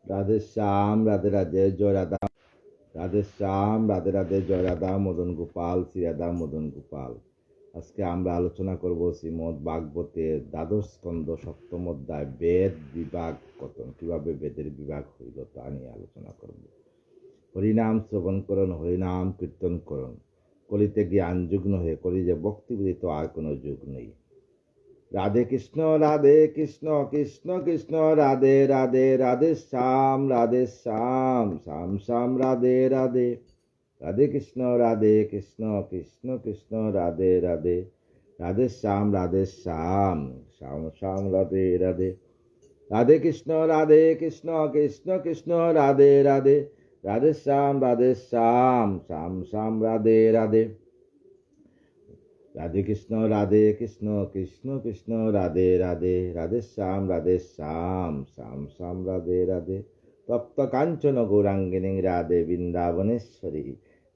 রাধে শ্যাম, রাধে রাধে, জয় রাধা। রাধে শ্যাম, রাধে রাধে, জয় রাধা, মদন গোপাল, শ্রী রাধা মদন গোপাল। আজকে আমরা আলোচনা করব শ্রীমদ ভাগবতের দ্বাদশ স্কন্ধ সপ্তম অধ্যায় বেদ বিভাগ কতন, কিভাবে বেদের বিভাগ হইল তা নিয়ে আলোচনা করব। হরিনাম শ্রবণ করুন, হরিনাম কীর্তন করুন। কলিতে জ্ঞান যুগ নহে, কলি যে ভক্তি ব্যতীত আর কোনো যুগ নেই। রাধে কৃষ্ণ কৃষ্ণ কৃষ্ণ রাধে রাধে, রাধে শ্যাম শ্যাম শ্যাম রাধে রাধে। রাধে কৃষ্ণ কৃষ্ণ কৃষ্ণ রাধে রাধে, রাধে শ্যাম শ্যাম শ্যাম রাধে রাধে। রাধে কৃষ্ণ কৃষ্ণ কৃষ্ণ রাধে রাধে, রাধে শ্যাম শ্যাম শ্যাম রাধে রাধে। রাধে কৃষ্ণ কৃষ্ণ কৃষ্ণ রাধে রাধে, রাধে শ্যাম শ্যাম শ্যাম রাধে রাধে। তপ্ত কাঞ্চন গৌরাঙ্গিনী রাধে বৃন্দাবনেশ্বরী,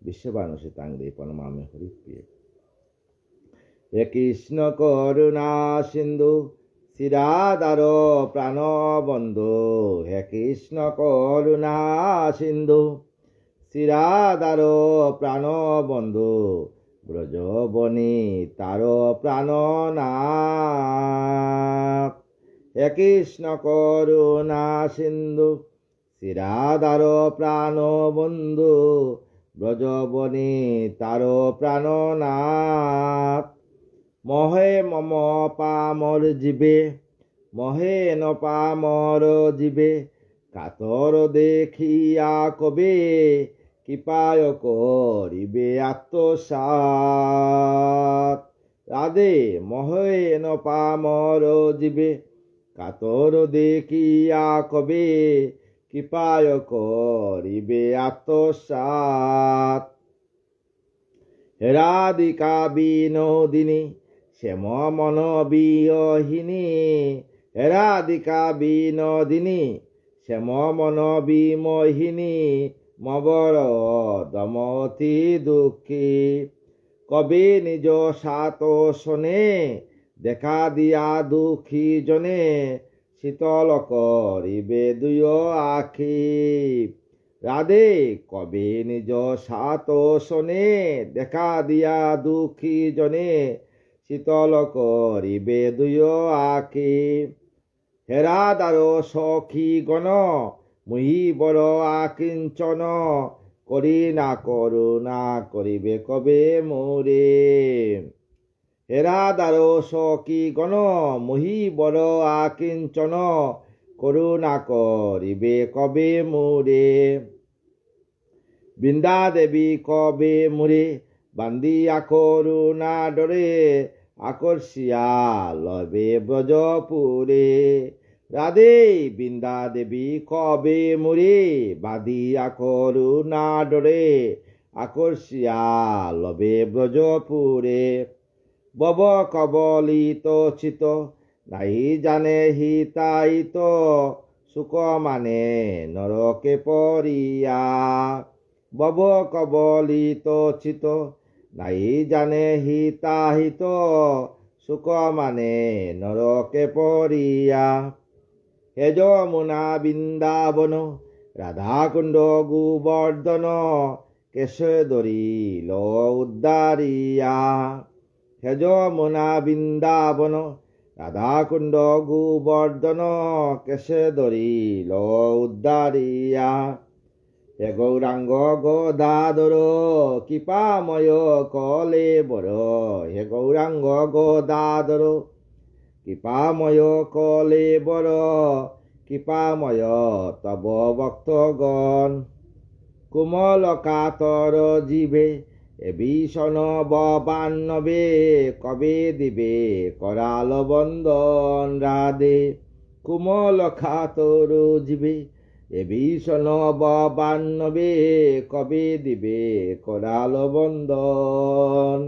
বিশ্ববানুসুতাঙ্গে প্রণমামি হরিপ্রিয়ে। হে কৃষ্ণ করুণা সিন্ধু, শ্রীরাধার প্রাণবন্ধু। হে কৃষ্ণ করুণা সিন্ধু, শ্রীরাধার প্রাণবন্ধু। ব্রজবনী তার প্রাণনাথ। হে কৃষ্ণ করুণা সিন্ধু, শ্রীরাধার প্রাণবন্ধু। ব্রজবনী তার প্রাণনাথ। মহে মম পামর জীবে, মহে ন পামর জীবে। কাতর দেখিয়া কবে, কৃপায় করিবে আত্মসাৎ। রাধে মহে ন পামর জীবে, কাতর দেখিয়া কবে, কৃপায় করিবে আত্মসাৎ। হে রাধিকা বিনোদিনী, শ্যাম মন বিহীনী। হে রাধিকা বিনোদিনী, শ্যাম মন বিমোহিনী। মবর দমতি দুঃখী, কবি নিজ সাত শোনে। দেখা দিয়া দুঃখী জনে, শীতল করিবে দুই আখি। রাধে কবে নিজ সাত শোনে, দেখা দিয়া দুঃখী জনে। শীতল করিবে দুই আখি। হে রাধার সখী গণ, মুহি বড় আকিঞ্চন। করি না করুণা করিবে কবে মোরে। হে রাধার সখী গণ, মুহি বড় আকিঞ্চন। করুণা করিবে কবে মোরে। বৃন্দা দেবী কবে মোরে, বান্দিয়া করুণা ডরে। আকর্ষিয়া লবে ব্রজপুরে। রাধে বৃন্দা দেবী কবে মোরে, বাঁধিয়া করুণা ডরে। আকর্ষিয়া লবে ব্রজপুরে। বব কবলিত চিত, নাহি জানে হিতাহিত। সুখ মানে নরকে পড়িয়া। বব কবলিত চিত, নাহি জানে হিতাহিত। সুখ মানে নরকে পড়িয়া। হে যমুনা বৃন্দাবন, রাধাকুণ্ড গোবর্ধন। কেশে ধরিল উদ্ধারিয়া। হে যমুনা বৃন্দাবন, রাধাকুণ্ড গোবর্ধন। কেশে ধরিল উদ্ধারিয়া। হে গৌরাঙ্গ গদাধর, কৃপাময় কলেবর। হে গৌরাঙ্গ গদাধর, কৃপাময় কলেবর। কৃপাময় তব ভক্তগণ। কোমল কাতর জীবে, এ ভীষণ ববান্নবে। কবে দিবে করাল বন্দন রাধে। কোমল কাতর জীবে, এ ভীষণ ববান্নবে। কবে দিবে করাল বন্দন।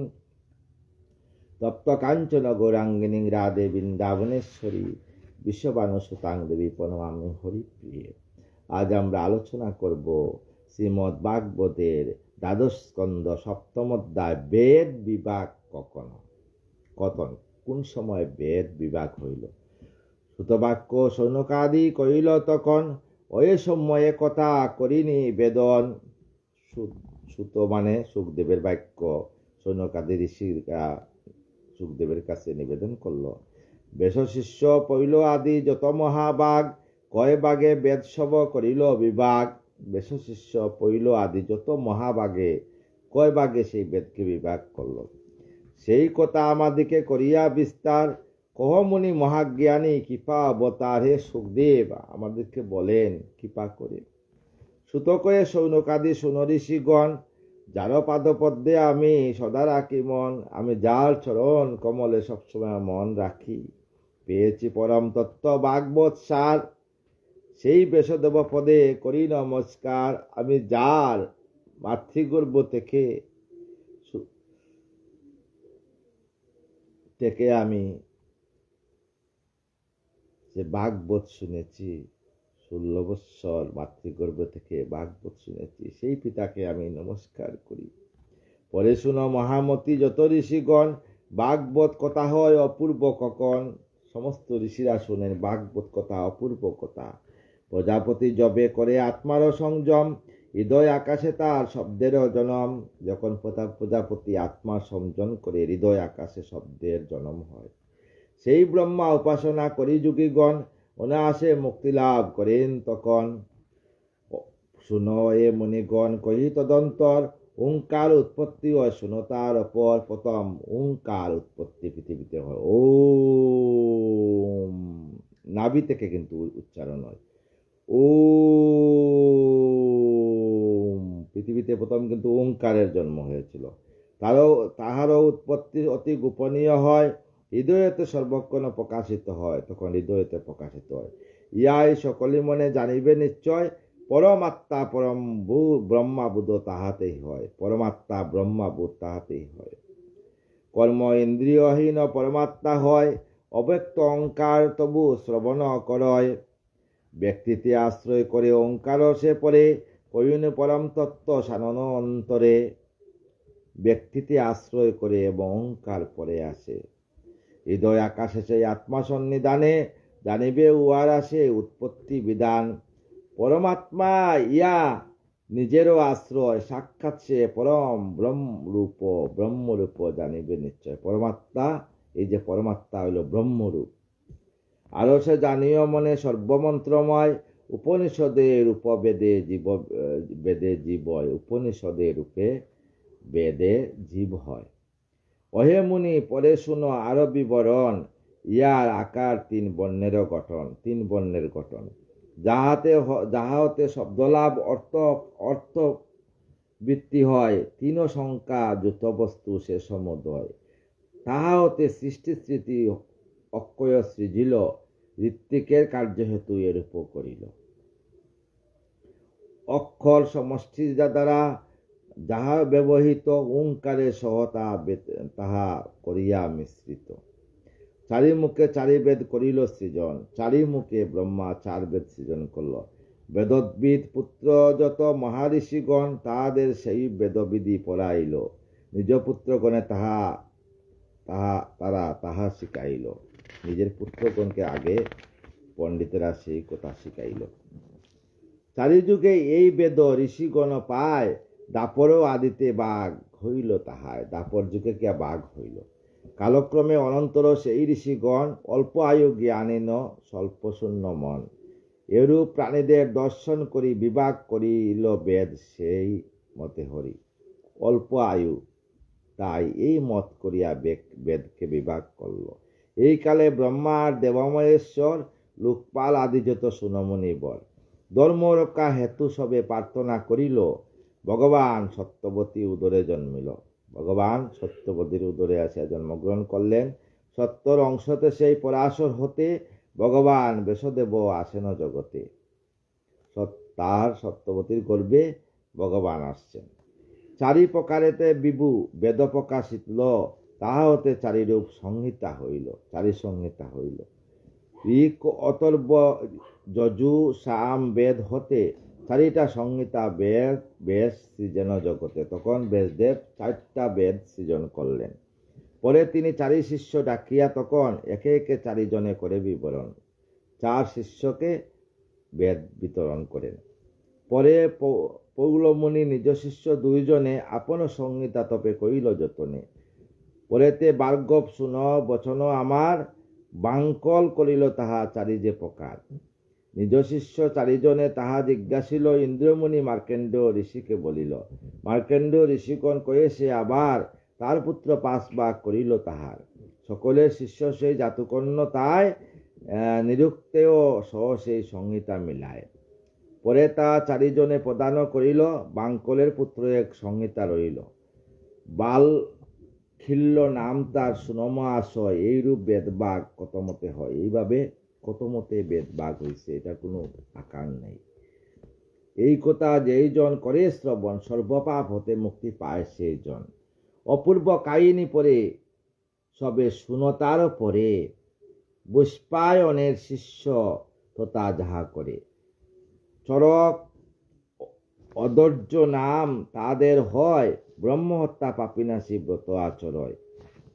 তপ্ত কাঞ্চন গৌরাঙ্গিনী রাধে বৃন্দাবনেশ্বরী, বিশ্ববানুসুতাং দেবী প্রণমামি হরিপ্রিয়ে। আজ আমরা আলোচনা করব শ্রীমদ ভাগবতের দ্বাদশ স্কন্ধ সপ্তম অধ্যায় বেদ বিভাগ কতন, কোন সময় বেদ বিভাগ হইল। সুতবাক্য সৌনকাদি কইল তখন, ওই সময়ে কথা করিনি বেদন। সুত মানে সুখদেবের বাক্য সৌনকাদি ঋষিরা সুখদেবের কাছে নিবেদন করলো। বেশ শিষ্য পৈল আদি যত মহাবাগ, কয় বাগে বেদ সব করিল বিভাগ। বেশ শিষ্য পৈল আদি যত মহাবাগে, কয় বাগে সেই বেদকে বিভাগ করলো। সেই কথা আমাদিকে করিয়া বিস্তার, কহমুনি মহাজ্ঞানী কৃপা অবতার। হে সুখদেব, আমাদেরকে বলেন কৃপা করে। সুত কয়ে সৌনকাদি সুনঋষিগণ, যার পাদপদ্মে আমি সদা রাখি মন। আমি যার চরণ কমলে সবসময় মন রাখি। পেয়েছি পরম তত্ত্ব ভাগবত সার, সেই বেশদেব পদে করি নমস্কার। আমি যার মাতৃগর্ভ থেকে আমি যে ভাগবত শুনেছি, 16 বৎসর মাতৃগর্ভ থেকে ভাগবত শুনেছি, সেই পিতাকে আমি নমস্কার করি। পরে শুনো মহামতি যত ঋষিগণ, ভাগবত কথা হয় অপূর্ব কখন। সমস্ত ঋষিরা শোনেন ভাগবত কথা, অপূর্ব কথা। প্রজাপতি জবে করে আত্মার সংযম, হৃদয় আকাশে তার শব্দের জনম। যখন প্রজাপতি আত্মা সংযম করে, হৃদয় আকাশে শব্দের জন্ম হয়। সেই ব্রহ্মা উপাসনা করি যোগীগণ, অনায়াসে মুক্তি লাভ করেন তখন। শুনো এ মুনিগণ কহি তদন্তর, ওঙ্কার উৎপত্তি হয় শুনো তার অপর। প্রথম ওঙ্কার উৎপত্তি পৃথিবীতে হয়। ওম, নাভি থেকে কিন্তু উচ্চারণ হয়। ওম, পৃথিবীতে প্রথম কিন্তু ওঙ্কারের জন্ম হয়েছিল। তাহারও উৎপত্তি অতি গোপনীয় হয়। হৃদয়তে সর্বক্ষণ প্রকাশিত হয়, তখন হৃদয়তে প্রকাশিত হয়। ইয়াই সকলে মনে জানিবে নিশ্চয়, পরমাত্মা পরম ব্রহ্মাবুধ তাহাতেই হয়। পরমাত্মা ব্রহ্মাবুধ তাহাতেই হয়। কর্ম ইন্দ্রিয়হীন পরমাত্মা হয়, অব্যক্ত অঙ্কার তবু শ্রবণ করয়। ব্যক্তিতে আশ্রয় করে ওঙ্কার সে পরে, কয়ুন পরম তত্ত্ব সানন অন্তরে। ব্যক্তিতে আশ্রয় করে এবং ওঙ্কার পরে আসে। হৃদয় আকাশে সেই আত্মা সন্নিধানে, জানিবে উহার আসে উৎপত্তি বিধান। পরমাত্মা ইয়া নিজেরও আশ্রয়, সাক্ষাৎ সে পরম ব্রহ্মরূপ জানিবে নিশ্চয়। পরমাত্মা, এই যে পরমাত্মা হইল ব্রহ্মরূপ। আরো সে জানিও মনে সর্বমন্ত্রময়, উপনিষদের উপবেদে জীব হয়। উপনিষদের রূপে বেদে জীব হয়। অহে মুনি পরে শুনো আরো বিবরণ, ইয়ার আকার 3 বর্ণের গঠন। 3 বর্ণের গঠন, যাহা হতে শব্দলাভ অর্থ বৃত্তি হয়। 3 সংখ্যা যুত বস্তু সে সমুদয়। তাহা হতে সৃষ্টি স্মৃতি অক্ষয় সৃজিল, ঋত্বিকের কার্য হেতু এরূপ করিল। অক্ষর সমষ্টি দ্বারা যাহা ব্যবহৃত, ওঙ্কারের সহতা তাহা করিয়া মিশ্রিত। চারিমুখে 4 বেদ করিল সৃজন, 4 মুখে ব্রহ্মা 4 বেদ সৃজন করল। বেদবিদ পুত্র যত মহাঋষিগণ, তাহাদের সেই বেদবিধি পড়াইল। নিজ পুত্রগণে তাহা শিখাইল। নিজের পুত্রগণকে আগে পণ্ডিতেরা সেই কথা শিখাইল। চারিযুগে এই বেদ ঋষিগণ পায়, দাপরও আদিতে বাঘ হইল তাহায়। দাপর যুগে কে বাঘ হইল। কালক্রমে অনন্তর সেই ঋষিগণ, অল্প আয়ু জ্ঞানেন স্বল্প শূন্য মন। এরূপ প্রাণীদের দর্শন করি বিভাগ করিল বেদ সেই মতে হরি। অল্প আয়ু, তাই এই মত করিয়া বেদকে বিভাগ করল। এই কালে ব্রহ্মা আর দেবমহেশ্বর, লোকপাল আদি যত সুনমুনি বর, ধর্ম রক্ষা হেতু সবে প্রার্থনা করিল। ভগবান সত্যবতী উদরে জন্মিল। ভগবান সত্যবতীর উদরে আসিয়া জন্মগ্রহণ করলেন। সত্যর অংশতে সেই পরাশর হতে, ভগবান বেশদেব আসেন জগতে। তার সত্যবতীর গর্ভে ভগবান আসছেন। 4 প্রকারেতে বিভু বেদ প্রকাশিত, তাহা হতে 4 রূপ সংহিতা হইল। 4 সংহিতা হইল। ঋক অথর্ব যজু সাম বেদ হতে 4টা সংহিতা বেশ সৃজন জগতে। তখন ব্যাসদেব 4টা বেদ সৃজন করলেন। পরে তিনি 4 শিষ্য ডাকিয়া তখন একে একে 4 জনে করে বিবরণ। 4 শিষ্যকে বেদ বিতরণ করেন। পরে পৌলমুনি নিজ শিষ্য দুইজনে আপন সংহিতা তপে কইল যতনে। পরেতে বার্গব শুন বচন আমার, বাঙ্কল করিল তাহা চারি যে প্রকার। নিজ শিষ্য চারিজনে তাহা জিজ্ঞাসিল, ইন্দ্রমুনি মার্কেন্ড ঋষিকে বলিল। মার্কেন্ড ঋষিগণ কয়ে সে আবার, তার পুত্র 5 ভাগ করিল তাহার। সকলের শিষ্য সেই জাতুকর্ণ তাই, নিরুক্তেও সহ সেই সংহিতা মিলায়। পরে তা চারিজনে প্রদান করিল, বাঙ্কলের পুত্র এক সংহিতা রইল। বাল খিল্ল নাম তার সুনমা আশয়, এইরূপ বেদবাগ কত মতে হয়। এইভাবে কত মতে বেদবাগ হয়েছে, এটা কোনো আকার নেই। এই কথা যেই জন করে শ্রবণ, সর্বপাপ হতে মুক্তি পায় সেই জন। অপূর্ব কাহিনী পরে সবে শুনতার পরে, বৈষ্পায়নের শিষ্য তথা যাহা করে। চরক অধৈর্য নাম তাদের হয়, ব্রহ্মহত্যা পাপিনাশী ব্রত আচরয়।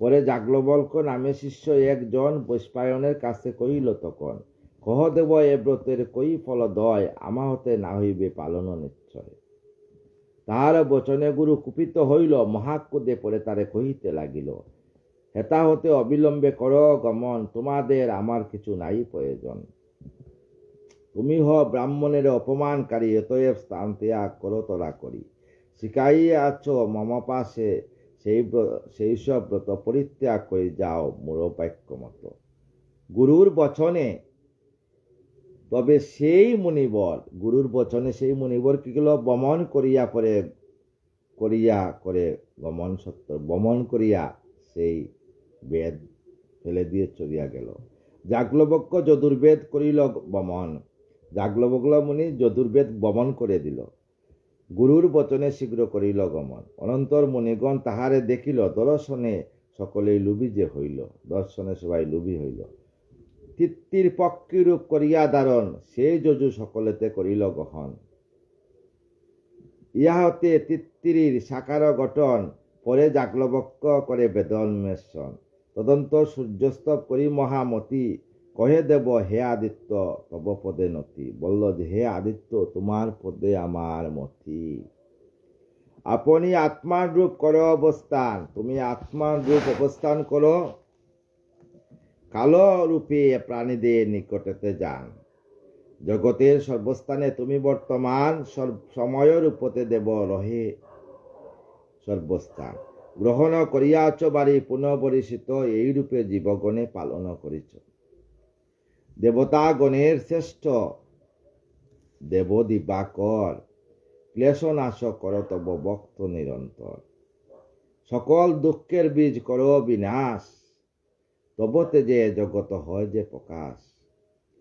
পরে যাজ্ঞবল্ক্য নামে শিষ্য একজন বৈষ্পায়নের কাছে কহিল তখন, কহ দেব এ ব্রতের কই ফলদয়, আমা হতে না হইবে পালন নিশ্চয়। তাহার বচনে গুরু কুপিত হইল, মহাক্রোধে পরে তারে কহিতে লাগিল, হেতা হতে অবিলম্বে কর গমন, তোমাদের আমার কিছু নাই প্রয়োজন। তুমি হ ব্রাহ্মণের অপমানকারী, অতএব স্থান ত্যাগ করো তোরা করি। শিখাইয়াছ মম পাশে সেই সব ব্রত পরিত্যাগ করে যাও মূঢ়বাক্য মতো। গুরুর বচনে তবে সেই মুনিবর, গুরুর বচনে সেই মুনিবর কি গেল, বমন করিয়া করে গমন সত্য, বমন করিয়া সেই বেদ ফেলে দিয়ে চলিয়া গেল। যাজ্ঞবল্ক্য যদুর্বেদ করিল বমন। যাজ্ঞবল্ক্য মুনি যদুর্বেদ বমন করে দিল। গুরুর বচনে শীঘ্র করিল গমন। অনন্তর মুনিগণ তাহারে দেখিল, দর্শনে সকলেই লুবি যে হইল। দর্শনে সবাই লুবি হইল। তিত্তির পক্ষীরূপ করিয়া ধারণ, সেই যজু সকলেতে করিল গ্রহণ। ইহা হতে তিত্তিরির সাকার গঠন, পরে যাজ্ঞবল্ক্য করে বেদন্বেষণ। তদন্ত সূর্যস্তব করি মহামতি, কহে দেব হে আদিত্য তব পদে নতি। বলল যে হে আদিত্য, তোমার পদে আমার মতি। আপনি আত্মার রূপ করো অবস্থান, তুমি আত্মার রূপ অবস্থান করো, কালো রূপে প্রাণীদের নিকটেতে যান। জগতের সর্বস্থানে তুমি বর্তমান, সময় রূপতে দেব রহে সর্বস্থান। গ্রহণ করিয়াছ বাড়ি পুনঃপরিষিত, এই রূপে জীবগণে পালন করিছ। দেবতাগণের শ্রেষ্ঠ দেব দিবাকর, ক্লেশনাশ কর তব ভক্ত নিরন্তর। সকল দুঃখের বীজ কর বিনাশ, তব তেজে জগত হয় যে প্রকাশ।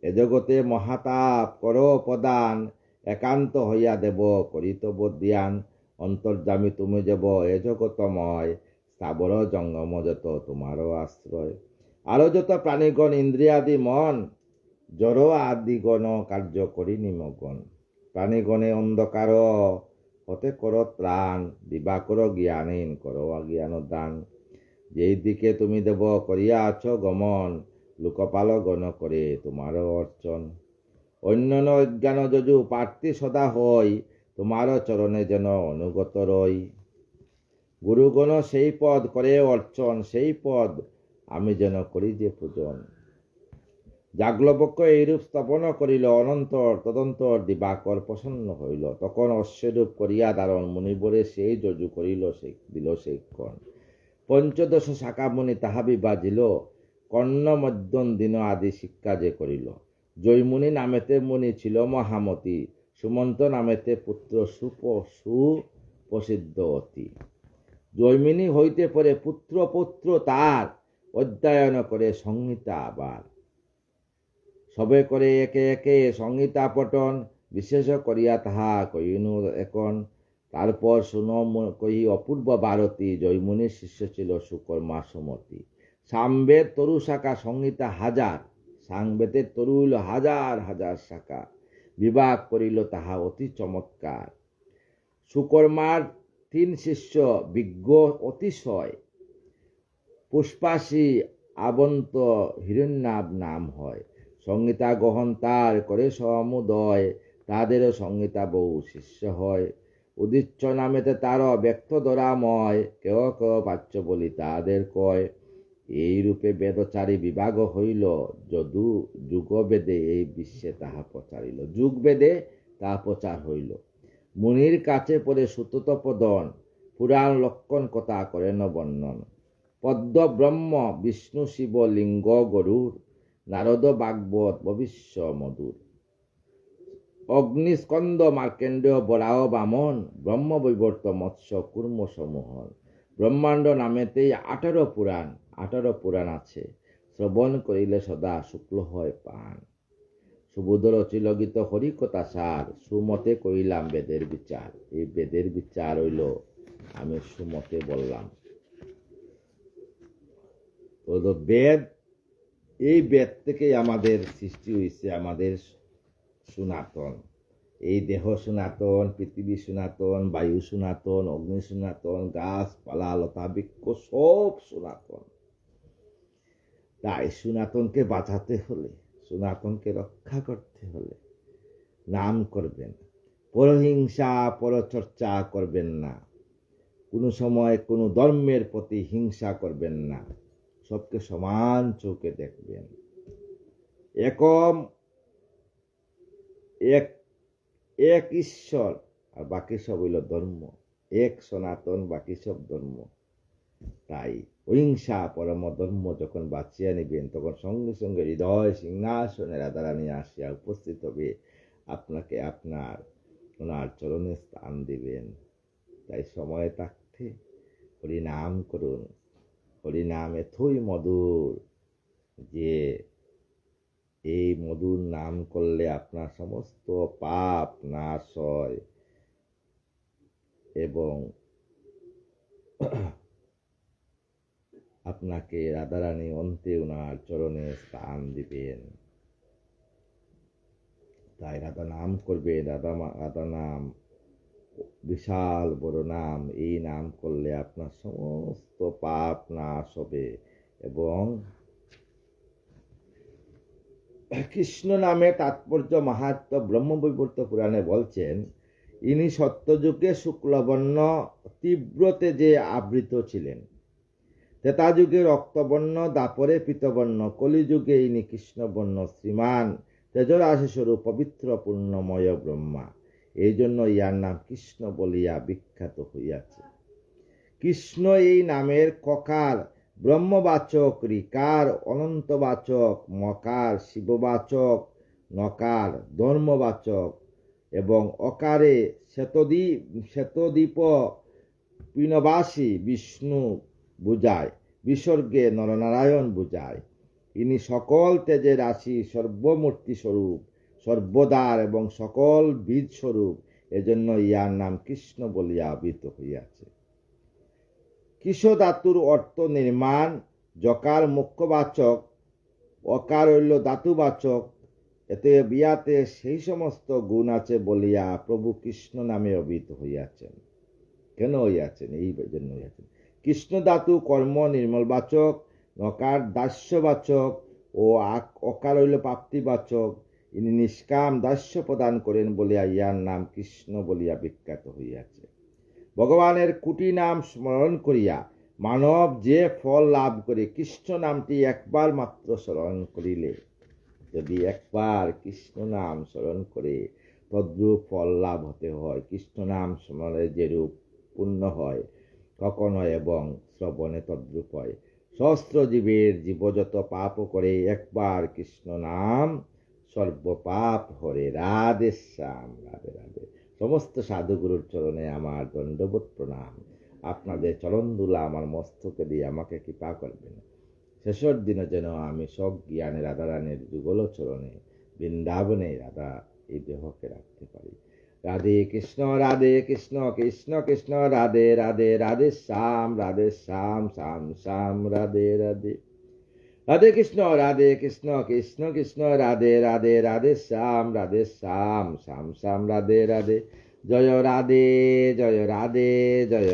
এ জগতে মহাতাপ কর প্রদান, একান্ত হইয়া দেব করি তব ধ্যান। অন্তর্যামী তুমি যাব এ জগতময়, স্থাবর জঙ্গম যত তোমারও আশ্রয়। আরো যত প্রাণীগণ ইন্দ্রিয়াদি মন, জড় আদিগণ কার্য করি নিমগণ। প্রাণীগণে অন্ধকার হতে কর ত্রাণ, দিবাকর জ্ঞানীন কর অজ্ঞান দান। যেই দিকে তুমি দেব করিয়াছ গমন, লোকপাল গণ করে তোমারও অর্চন। অন্যান্য অজ্ঞান যজু প্রার্থী সদা হই, তোমার চরণে যেন অনুগত রই। গুরুগণ সেই পদ করে অর্চন, সেই পদ আমি যেন করি যে পূজন। যাজ্ঞবল্ক্য এইরূপ স্থাপন করিল অনন্তর, তদন্তর দিবাকর প্রসন্ন হইল। তখন অশ্বরূপ করিয়া ধারণ, মুনিবরে সেই যজু করিল দিল সেই ক্ষণ। 15 শাখা মুনি তাহা বিবাজিল, কর্ণ মধ্যম দিন আদি শিক্ষা যে করিল। জয়মুনি নামেতে মুনি ছিল মহামতি, সুমন্ত নামেতে পুত্র সুপ্রসিদ্ধ অতি। জৈমিনী হইতে পরে পুত্র তার, অধ্যয়ন করে সংহিতা আবার। সবে করে একে একে সংহিতা পঠন, বিশেষ করিয়া তাহা কহিনু এখন। তারপর শুনো কহি অপূর্ব ভারতী, জৈমুনির শিষ্য ছিল সুকর্মা সুমতি। সামবেদ তরু শাখা সংহিতা হাজার, সাংবেদের তরু হইল হাজার হাজার শাখা। বিভাগ করিল তাহা অতি চমৎকার। সুকর্মার 3 শিষ্য বিজ্ঞ অতিশয়, পুষ্পাসী আবন্ত হিরণ্যাব নাম হয়। সংহিতা গ্রহণ তার করে সমুদয়, তাদেরও সংহিতা বহু শিষ্য হয়। উদিচ্ছ নামেতে তারও ব্যক্ত ধরাময়, কেহ কেহ পাচ্য বলি তাদের কয়। এই রূপে বেদচারী বিভাগ হইল, যদু যুগ বেদে এই বিশ্বে তাহা প্রচারিল। যুগ বেদে তাহা প্রচার হইল। মুনির কাছে পড়ে সুততপদন, পুরাণ লক্ষণ কথা করেন বর্ণন। পদ্ম ব্রহ্ম বিষ্ণু শিব লিঙ্গ গরুর, নারদ ভাগবত ভবিষ্য মধুর। অগ্নিস্কন্দ মার্কেন্ডেয় বরাহ বামন, ব্রহ্ম বৈবর্ত মৎস্য কুর্ম সমূহন। ব্রহ্মাণ্ড নামেতেই 18 পুরাণ, 18 পুরাণ আছে। শ্রবণ করিলে সদা শুক্ল হয় পান। সুবোধর চিলগিত হরিকথা সার, সুমতে কইলাম বেদের বিচার। এই বেদের বিচার হইল আমি সুমতে বললাম। তো বেদ, এই বেদ থেকেই আমাদের সৃষ্টি হয়েছে, আমাদের সনাতন। এই দেহ সনাতন, পৃথিবী সনাতন, বায়ু সনাতন, অগ্নি সনাতন, গাছপালা লতা বৃক্ষ সব সনাতন। তাই সনাতনকে বাঁচাতে হলে, সনাতনকে রক্ষা করতে হলে নাম করবেন, পরহিংসা পরচর্চা করবেন না, কোনো সময় কোনো ধর্মের প্রতি হিংসা করবেন না, সবকে সমান চোখে দেখবেন। এক ঈশ্বর আর বাকি সব হইল ধর্ম, এক সনাতন বাকি সব ধর্ম। তাই অহিংসা পরম ধর্ম যখন বাঁচিয়া নিবেন, তখন সঙ্গে সঙ্গে হৃদয় সিংহাসনে রাধারানী আসিয়া উপস্থিত হবে, আপনাকে ওনার চরণে স্থান দিবেন। তাই সময় থাকতে হরিনাম করুন। হরিনাম এতই মধুর যে এই মধুর নাম করলে আপনার সমস্ত পাপ নাশ হয় এবং আপনাকে রাধারানী অন্তে ওনার চরণে স্থান দিবেন। তাই রাধা নাম করবে। রাধা নাম বিশাল বড় নাম। এই নাম করলে আপনার সমস্ত পাপ নাশ হবে। এবং কৃষ্ণ নামে তাৎপর্য মাহাত্ম ব্রহ্মবৈবর্ত পুরাণে বলছেন, ইনি সত্যযুগে শুক্লবর্ণ তীব্র তেজে আবৃত ছিলেন, ত্রেতাযুগে রক্তবর্ণ, দাপরে পীতবর্ণ, কলিযুগে ইনি কৃষ্ণবর্ণ শ্রীমান তেজরাশি স্বরূপ পবিত্র পূর্ণময় ব্রহ্মা। এই জন্য ইয়ার নাম কৃষ্ণ বলিয়া বিখ্যাত হইয়াছে। কৃষ্ণ এই নামের ককার ব্রহ্মবাচক, ঋকার অনন্তবাচক, মকার শিববাচক, নকার ধর্মবাচক এবং অকারে শ্বেতদ্বীপ পিনবাসী বিষ্ণু বুঝায়, বিসর্গে নরনারায়ণ বুঝায়। ইনি সকল তেজের রাশি, সর্বমূর্তি স্বরূপ, সর্বদার এবং সকল বীজ স্বরূপ। এজন্য ইয়ার নাম কৃষ্ণ বলিয়া আবৃত হইয়াছে। কৃষ ধাতুর অর্থ নির্মাণ, যকার মুখ্যবাচক, অকার হইল ধাতুবাচক। এতে বিয়াতে সেই সমস্ত গুণ আছে বলিয়া প্রভু কৃষ্ণ নামে অভিহিত হইয়াছেন। কেন হইয়াছেন? এই জন্য হইয়াছেন। কৃষ্ণ ধাতু কর্ম নির্মলবাচক, নকার দাস্যবাচক ও অকার হইল প্রাপ্তিবাচক। ইনি নিষ্কাম দাস্য প্রদান করেন বলিয়া ইয়ার নাম কৃষ্ণ বলিয়া বিখ্যাত হইয়াছে। ভগবানের কোটি নাম স্মরণ করিয়া মানব যে ফল লাভ করে, কৃষ্ণ নামটি একবার মাত্র স্মরণ করিলে, যদি একবার কৃষ্ণ নাম স্মরণ করে তদ্রূপ ফল লাভ হতে হয়। কৃষ্ণ নাম স্মরণে যেরূপ পূর্ণ হয় কখনো এবং শ্রবণে তদ্রূপ হয়। সহস্র জীবের জীবযত পাপ করে, একবার কৃষ্ণ নাম সর্বপাপ হরে। রাধে শ্যাম, রাধে রাধে। সমস্ত সাধুগুরুর চরণে আমার দণ্ডবোধ প্রণাম। আপনাদের চরণ দুলা আমার মস্তকে দিয়ে আমাকে কৃপা করবেন। শেষের দিনে যেন আমি সজ্ঞানে রাধারানীর যুগল চরণে বৃন্দাবনে রাধা এই দেহকে রাখতে পারি। রাধে কৃষ্ণ কৃষ্ণ কৃষ্ণ রাধে রাধে, রাধে শ্যাম শ্যাম শ্যাম রাধে রাধে। রাধে কৃষ্ণ কৃষ্ণ কৃষ্ণ রাধে রাধে, রাধে শ্যাম শ্যাম শ্যাম রাধে রাধে। জয় রাধে জয় রাধে জয়